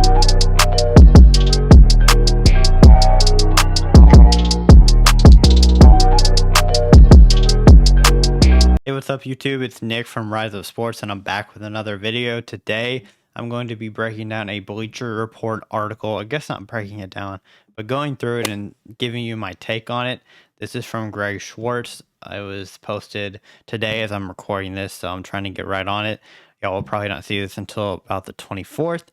Hey, what's up, YouTube? It's Nick from Rise of Sports, and I'm back with another video. Today, I'm going to be breaking down a Bleacher Report article. I guess not breaking it down, but going through it and giving you my take on it. This is from Greg Schwartz. It was posted today as I'm recording this, so I'm trying to get right on it. Y'all will probably not see this until about the 24th,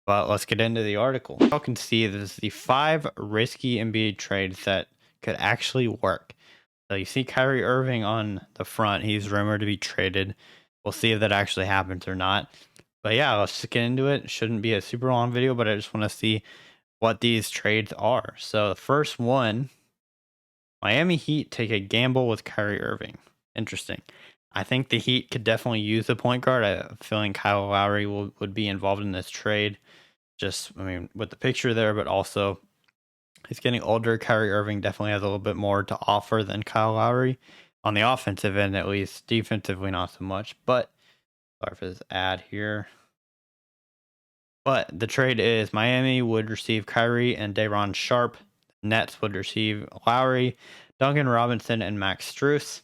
but let's get into the article. Y'all can see this is the 5 risky NBA trades that could actually work. So you see Kyrie Irving on the front. He's rumored to be traded. We'll see if that actually happens or not. But yeah, let's just get into it. Shouldn't be a super long video, but I just want to see what these trades are. So the first one, Miami Heat take a gamble with Kyrie Irving. Interesting. I think the Heat could definitely use a point guard. I'm feeling Kyle Lowry would be involved in this trade. With the picture there, but also he's getting older. Kyrie Irving definitely has a little bit more to offer than Kyle Lowry on the offensive end, at least. Defensively, not so much. But sorry for this ad here. But the trade is Miami would receive Kyrie and Day'Ron Sharpe. Nets would receive Lowry, Duncan Robinson, and Max Strus.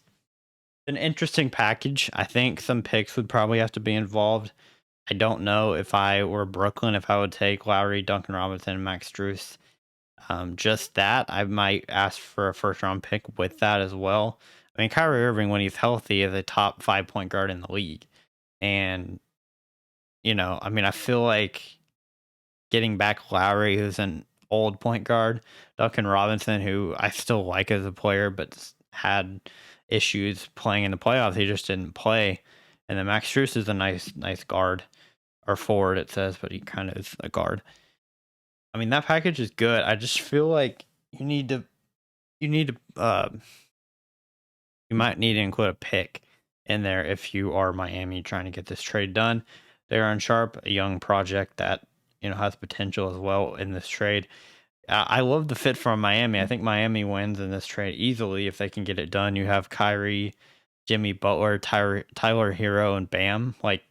An interesting package. I think some picks would probably have to be involved. I don't know if I were Brooklyn if I would take Lowry, Duncan Robinson, and Max Strus. Just that, I might ask for a first round pick with that as well. I mean, Kyrie Irving, when he's healthy, is a top 5 point guard in the league. And, I feel like getting back Lowry, who's an old point guard, Duncan Robinson, who I still like as a player, but had issues playing in the playoffs. He just didn't play. And then Max Strus is a nice guard, or forward, it says, but he kind of is a guard. I mean, that package is good. I just feel like you might need to include a pick in there if you are Miami trying to get this trade done. Day'Ron Sharpe, a young project that has potential as well in this trade. I love the fit from Miami. I think Miami wins in this trade easily if they can get it done. You have Kyrie, Jimmy Butler, Tyler Hero, and Bam. Like,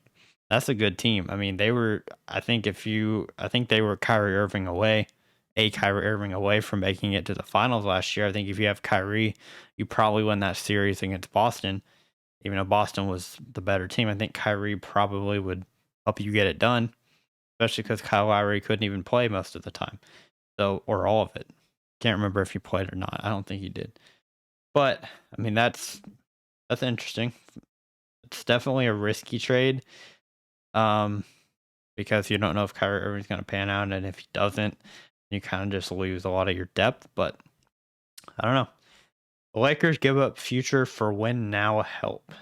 that's a good team. I mean, I think they were Kyrie Irving away from making it to the finals last year. I think if you have Kyrie, you probably win that series against Boston. Even though Boston was the better team, I think Kyrie probably would help you get it done, especially because Kyle Lowry couldn't even play most of the time. Or all of it. Can't remember if he played or not. I don't think he did. But, I mean, that's interesting. It's definitely a risky trade. Because you don't know if Kyrie Irving's going to pan out, and if he doesn't, you kind of just lose a lot of your depth. But I don't know. The Lakers give up future for win now help.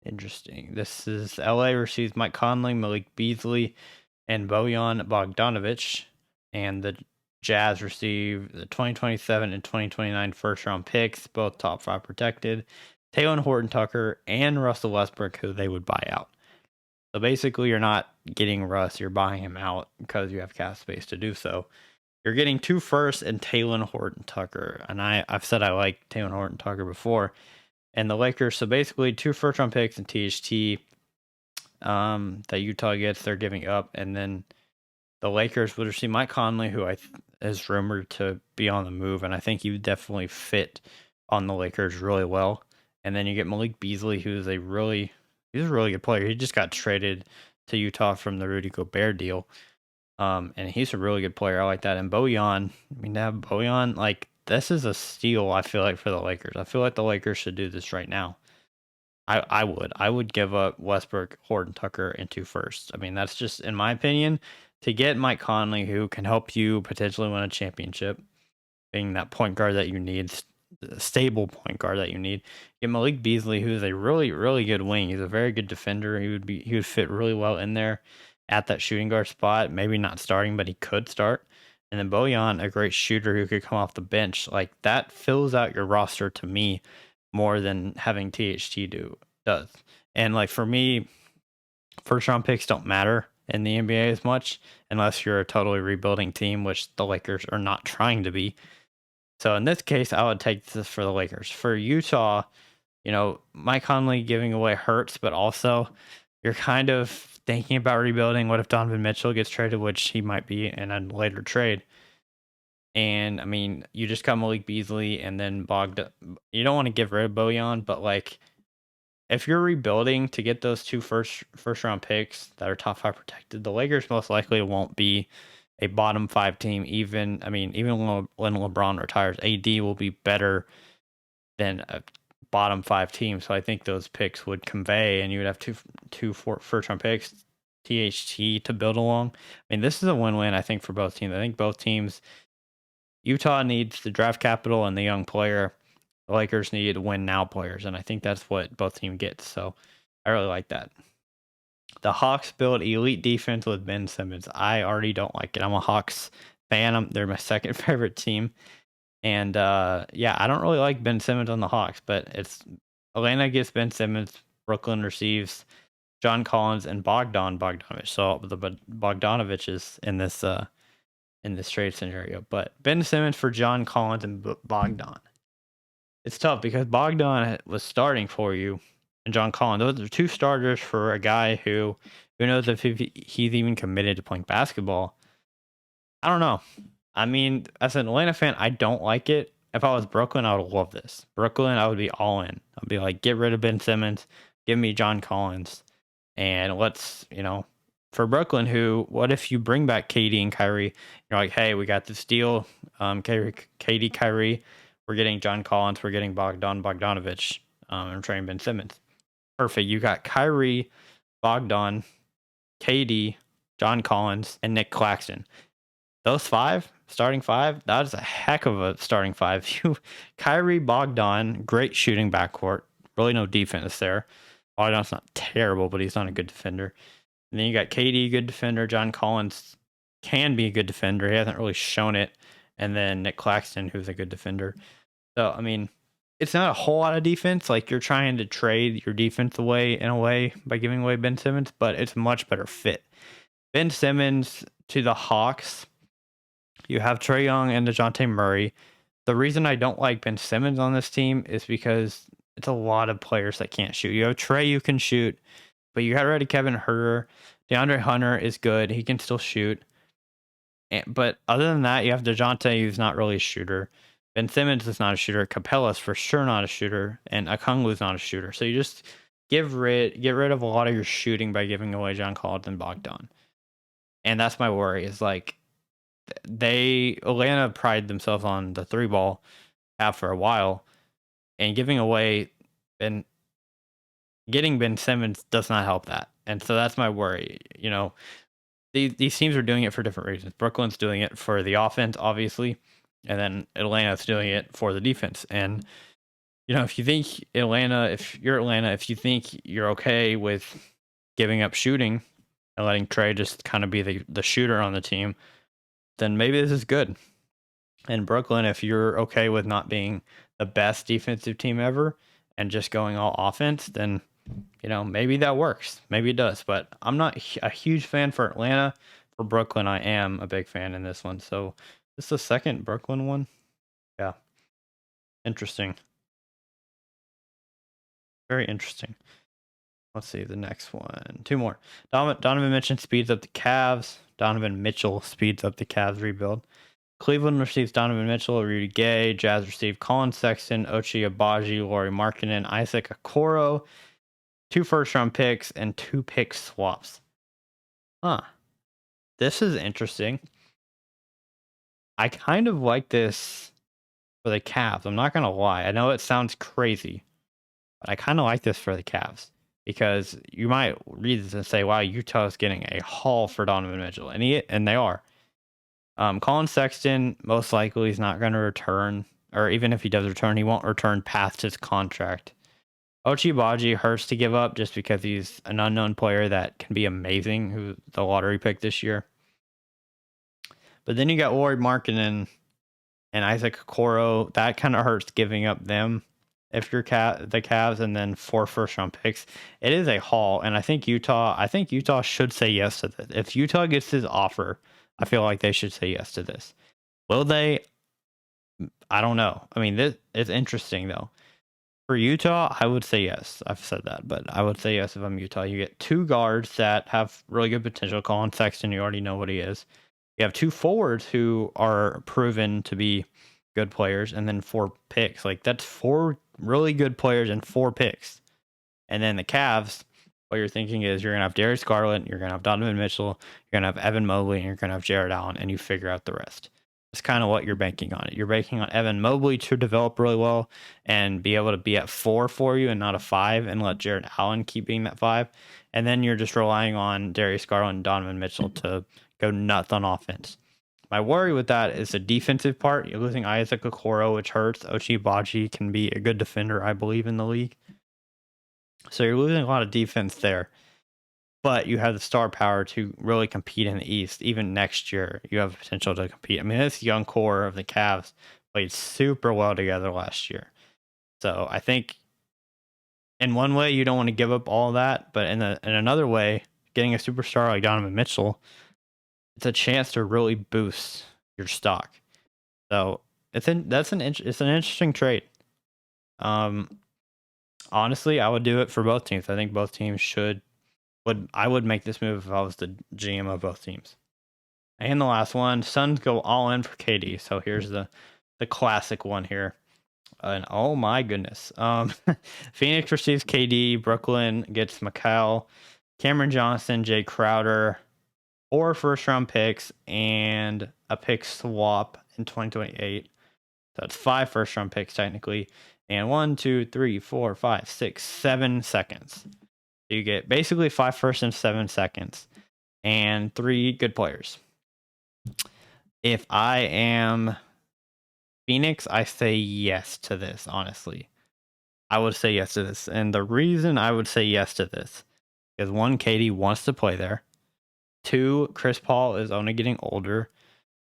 Interesting. This is LA receives Mike Conley, Malik Beasley, and Bojan Bogdanovic, and the Jazz receive the 2027 and 2029 first round picks, both top 5 protected, Talen Horton-Tucker, and Russell Westbrook, who they would buy out. So basically, you're not getting Russ, you're buying him out because you have cap space to do so. You're getting 2 firsts and Talen Horton-Tucker. And I've said I like Talen Horton-Tucker before. And the Lakers, so basically 2 first round picks and THT that Utah gets, they're giving up. And then the Lakers would receive Mike Conley, who is rumored to be on the move. And I think he would definitely fit on the Lakers really well. And then you get Malik Beasley, who's he's a really good player. He just got traded to Utah from the Rudy Gobert deal. And he's a really good player. I like that. And Bojan, to have Bojan, like, this is a steal, I feel like, for the Lakers. I feel like the Lakers should do this right now. I would give up Westbrook, Horton-Tucker, and 2 firsts. I mean, that's just, in my opinion, to get Mike Conley, who can help you potentially win a championship, being that point guard that you need, stable point guard that you need. Get Malik Beasley, who's a really, really good wing. He's a very good defender. He would fit really well in there at that shooting guard spot. Maybe not starting, but he could start. And then Bojan, a great shooter who could come off the bench. Like, that fills out your roster to me more than having THT does. And like, for me, first round picks don't matter in the NBA as much unless you're a totally rebuilding team, which the Lakers are not trying to be. So in this case, I would take this for the Lakers. For Utah, Mike Conley giving away hurts, but also you're kind of thinking about rebuilding. What if Donovan Mitchell gets traded, which he might be in a later trade? And I mean, you just got Malik Beasley and then Bogdan. You don't want to get rid of Bojan, but like if you're rebuilding to get those two first round picks that are top 5 protected, the Lakers most likely won't be a bottom 5 team. Even when LeBron retires, AD will be better than a bottom 5 team. So I think those picks would convey, and you would have two first round picks, THT to build along. I mean, this is a win-win, I think, for both teams. I think both teams. Utah needs the draft capital and the young player. The Lakers need win now players, and I think that's what both teams get. So I really like that. The Hawks build elite defense with Ben Simmons. I already don't like it. I'm a Hawks fan. They're my second favorite team. And yeah, I don't really like Ben Simmons on the Hawks, but it's Atlanta gets Ben Simmons, Brooklyn receives John Collins and Bogdanovich. So the Bogdanovich is in this trade scenario. But Ben Simmons for John Collins and Bogdan. It's tough because Bogdan was starting for you and John Collins. Those are 2 starters for a guy who knows if he's even committed to playing basketball. I don't know. I mean, as an Atlanta fan, I don't like it. If I was Brooklyn, I would love this. Brooklyn, I would be all in. I'd be like, get rid of Ben Simmons, give me John Collins, and let's, for Brooklyn, what if you bring back KD and Kyrie? You're like, hey, we got this deal. KD, Kyrie, we're getting John Collins, we're getting Bogdanovich, and trading Ben Simmons. Perfect. You got Kyrie, Bogdan, KD, John Collins, and Nick Claxton. Those 5, starting 5, that is a heck of a starting 5. Kyrie, Bogdan, great shooting backcourt. Really no defense there. Bogdan's not terrible, but he's not a good defender. And then you got KD, good defender. John Collins can be a good defender. He hasn't really shown it. And then Nick Claxton, who's a good defender. So, I mean, it's not a whole lot of defense. Like, you're trying to trade your defense away in a way by giving away Ben Simmons, but it's a much better fit. Ben Simmons to the Hawks. You have Trae Young and DeJounte Murray. The reason I don't like Ben Simmons on this team is because it's a lot of players that can't shoot. You have Trae who can shoot, but you got rid of Kevin Huerter. DeAndre Hunter is good. He can still shoot. But other than that, you have DeJounte, who's not really a shooter. Ben Simmons is not a shooter. Capella's for sure not a shooter. And Okongwu's not a shooter. So you just get rid of a lot of your shooting by giving away John Collins and Bogdan. And that's my worry, is like, Atlanta prided themselves on the 3-ball half for a while, and giving away getting Ben Simmons does not help that. And so that's my worry. These teams are doing it for different reasons. Brooklyn's doing it for the offense, obviously, and then Atlanta's doing it for the defense. And if you think if you're Atlanta, if you think you're okay with giving up shooting and letting Trae just kind of be the shooter on the team, then maybe this is good. And Brooklyn, if you're okay with not being the best defensive team ever and just going all offense, then, maybe that works. Maybe it does. But I'm not a huge fan for Atlanta. For Brooklyn, I am a big fan in this one. So this is the second Brooklyn one. Yeah. Interesting. Very interesting. Let's see the next one. 2 more. Donovan Mitchell speeds up the Cavs. Donovan Mitchell speeds up the Cavs rebuild. Cleveland receives Donovan Mitchell, Rudy Gay. Jazz receive Colin Sexton, Ochai Agbaji, Lauri Markkanen, Isaac Okoro. 2 first-round picks and 2 pick swaps. This is interesting. I kind of like this for the Cavs. I'm not going to lie. I know it sounds crazy, but I kind of like this for the Cavs. Because you might read this and say, wow, Utah's getting a haul for Donovan Mitchell. And they are. Colin Sexton, most likely, is not going to return. Or even if he does return, he won't return past his contract. Ochai Agbaji hurts to give up just because he's an unknown player that can be amazing, who's the lottery pick this year. But then you got Lauri Markkanen and Isaac Okoro. That kind of hurts giving up them. If you're the Cavs, and then 4 first-round picks, it is a haul. And I think Utah should say yes to this. If Utah gets this offer, I feel like they should say yes to this. Will they? I don't know. I mean, this is interesting though. For Utah, I would say yes. I've said that, but I would say yes if I'm Utah. You get two guards that have really good potential. Colin Sexton, you already know what he is. You have two forwards who are proven to be good players, and then four picks. Like, that's four really good players and four picks. And then the Cavs, what you're thinking is you're going to have Darius Garland, you're going to have Donovan Mitchell, you're going to have Evan Mobley, and you're going to have Jared Allen, and you figure out the rest. That's kind of what you're banking on. You're banking on Evan Mobley to develop really well and be able to be at 4 for you and not a 5, and let Jared Allen keep being that 5. And then you're just relying on Darius Garland and Donovan Mitchell to go nuts on offense. My worry with that is the defensive part. You're losing Isaac Okoro, which hurts. Ochai Agbaji can be a good defender, I believe, in the league. So you're losing a lot of defense there. But you have the star power to really compete in the East. Even next year, you have potential to compete. I mean, this young core of the Cavs played super well together last year. So I think in one way, you don't want to give up all that. But in another way, getting a superstar like Donovan Mitchell, it's a chance to really boost your stock. So it's an interesting trade. Honestly, I would do it for both teams. I think both teams I would make this move if I was the GM of both teams. And the last one, Suns go all in for KD. So here's the classic one here. And oh my goodness. Phoenix receives KD, Brooklyn gets Mikal, Cameron Johnson, Jay Crowder, 4 first-round picks, and a pick swap in 2028. So that's 5 first-round picks technically, and 1, 2, 3, 4, 5, 6, 7 seconds. You get basically 5 first and 7 seconds, and 3 good players. If I am Phoenix, I say yes to this, honestly. I would say yes to this. And the reason I would say yes to this is 1, KD wants to play there. 2, Chris Paul is only getting older.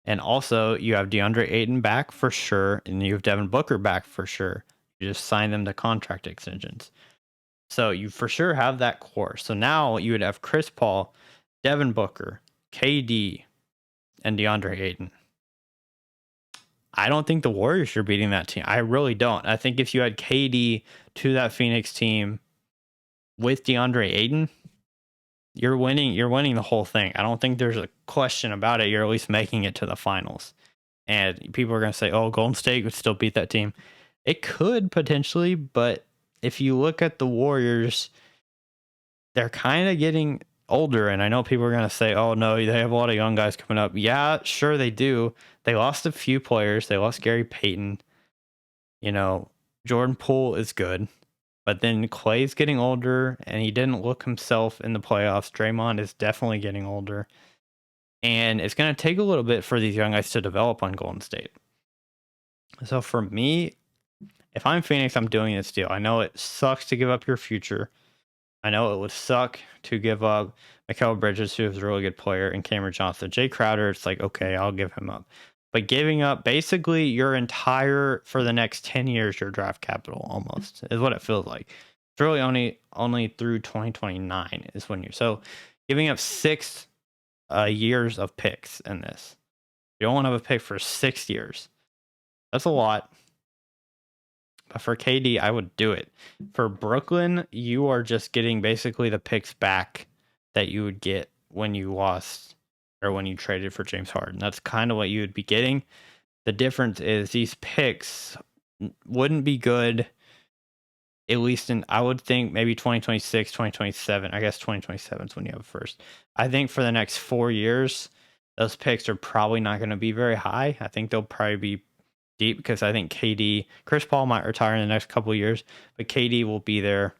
And also, you have DeAndre Ayton back for sure, and you have Devin Booker back for sure. You just sign them to contract extensions. So you for sure have that core. So now you would have Chris Paul, Devin Booker, KD, and DeAndre Ayton. I don't think the Warriors are beating that team. I really don't. I think if you had KD to that Phoenix team with DeAndre Ayton, you're winning the whole thing. I don't think there's a question about it. You're at least making it to the finals. And people are going to say, oh, Golden State would still beat that team. It could potentially, but if you look at the Warriors, they're kind of getting older. And I know people are going to say, oh, no, they have a lot of young guys coming up. Yeah, sure they do. They lost a few players. They lost Gary Payton. You know, Jordan Poole is good. But then Clay's getting older, and he didn't look himself in the playoffs. Draymond is definitely getting older. And it's going to take a little bit for these young guys to develop on Golden State. So for me, if I'm Phoenix, I'm doing this deal. I know it sucks to give up your future. I know it would suck to give up Mikal Bridges, who is a really good player, and Cameron Johnson. Jay Crowder, it's like, okay, I'll give him up. But giving up basically your entire, for the next 10 years, your draft capital almost is what it feels like. It's really only through 2029 is when so giving up 6 years of picks in this. You don't want to have a pick for 6 years. That's a lot. But for KD, I would do it. For Brooklyn, you are just getting basically the picks back that you would get when you lost or when you traded for James Harden. That's kind of what you would be getting. The difference is these picks wouldn't be good, at least in, I would think, maybe 2026, 2027. I guess 2027 is when you have a first. I think for the next 4 years, those picks are probably not going to be very high. I think they'll probably be deep because I think Chris Paul might retire in the next couple of years, but KD will be there,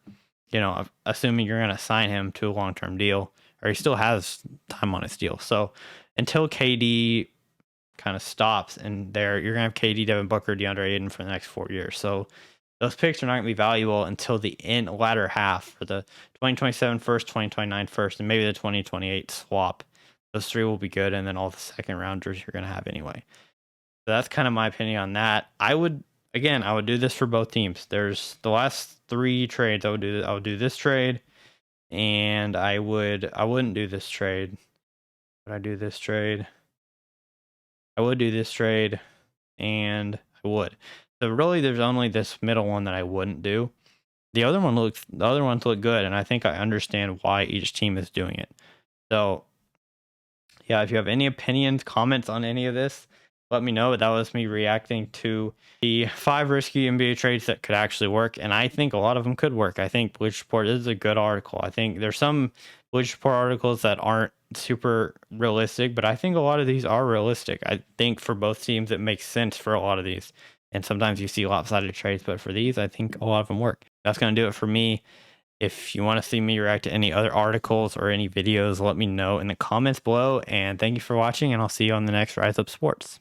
you know, assuming you're going to sign him to a long-term deal, or he still has time on his deal. So until KD kind of stops and there, you're going to have KD, Devin Booker, DeAndre Ayton for the next 4 years. So those picks are not going to be valuable until the latter half for the 2027 first, 2029 first, and maybe the 2028 swap. Those 3 will be good, and then all the second rounders you're going to have anyway. So that's kind of my opinion on that. I would do this for both teams. There's the last 3 trades I would do. I would do this trade, and I wouldn't do this trade. Would I do this trade? I would do this trade, and I would. So really, there's only this middle one that I wouldn't do. the other ones look good, and I think I understand why each team is doing it. So yeah, if you have any opinions, comments on any of this, let me know. That was me reacting to the 5 risky NBA trades that could actually work, and I think a lot of them could work. I think Bleacher Report is a good article. I think there's some Bleacher Report articles that aren't super realistic, but I think a lot of these are realistic. I think for both teams, it makes sense for a lot of these. And sometimes you see lopsided trades, but for these, I think a lot of them work. That's going to do it for me. If you want to see me react to any other articles or any videos, let me know in the comments below. And thank you for watching, and I'll see you on the next Rise Up Sports.